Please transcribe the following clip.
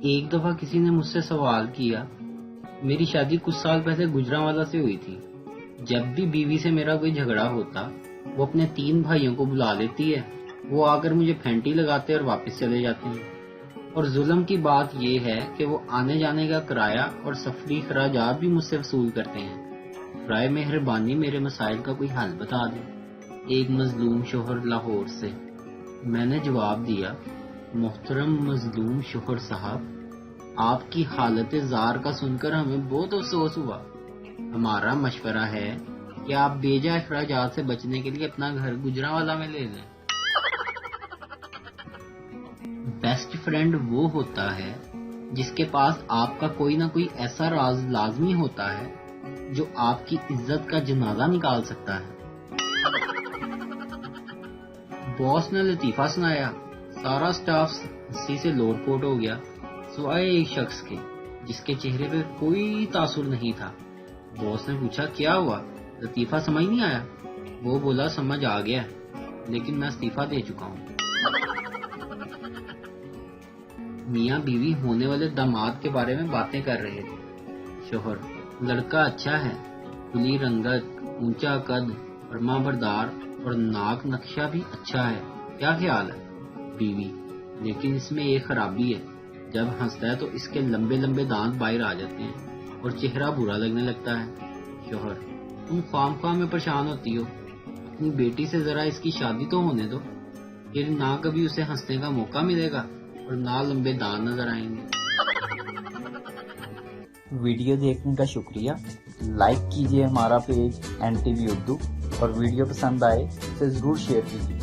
ایک دفعہ کسی نے مجھ سے سوال کیا، میری شادی کچھ سال پہلے گجرانوالہ سے ہوئی تھی۔ جب بھی بیوی سے میرا کوئی جھگڑا ہوتا، وہ اپنے 3 بھائیوں کو بلا لیتی ہے، وہ آ کر مجھے پھینٹی لگاتے اور واپس چلے جاتے ہیں۔ اور ظلم کی بات یہ ہے کہ وہ آنے جانے کا کرایہ اور سفری اخراجات بھی مجھ سے وصول کرتے ہیں۔ برائے مہربانی میرے مسائل کا کوئی حل بتا دیں۔ ایک مظلوم شوہر لاہور سے۔ میں نے جواب دیا، محترم مظلوم شوہر صاحب، آپ کی حالت زار کا سن کر ہمیں بہت افسوس ہوا۔ ہمارا مشورہ ہے کہ آپ بیجا اخراجات سے بچنے کے لیے اپنا گھر گجرانوالہ میں لے لیں۔ بیسٹ فرینڈ وہ ہوتا ہے جس کے پاس آپ کا کوئی نہ کوئی ایسا راز لازمی ہوتا ہے جو آپ کی عزت کا جنازہ نکال سکتا ہے۔ باس نے لطیفہ سنایا، سارا سٹاف ہنسی سے لوٹ پوٹ ہو گیا سوائے ایک شخص کے جس کے چہرے پہ کوئی تاثر نہیں تھا۔ باس نے پوچھا کیا ہوا، لطیفہ سمجھ نہیں آیا؟ وہ بولا سمجھ آ گیا لیکن میں استعفیٰ دے چکا ہوں۔ میاں بیوی ہونے والے داماد کے بارے میں باتیں کر رہے تھے۔ شوہر، لڑکا اچھا ہے، کھلی رنگت، اونچا قد، فرما بردار اور ناک نقشہ بھی اچھا ہے، کیا خیال ہے؟ بیوی، لیکن اس میں ایک خرابی ہے، جب ہنستا ہے تو اس کے لمبے لمبے دانت باہر آ جاتے ہیں اور چہرہ برا لگنے لگتا ہے۔ شوہر، تم خام خواہ میں پریشان ہوتی ہو، اپنی بیٹی سے ذرا اس کی شادی تو ہونے دو، پھر نہ کبھی اسے ہنسنے کا موقع ملے گا اور نہ لمبے دانت نظر آئیں گے۔ ویڈیو دیکھنے کا شکریہ۔ لائک کیجیے ہمارا پیج NTV اردو، اور ویڈیو پسند آئے اسے ضرور شیئر کیجیے۔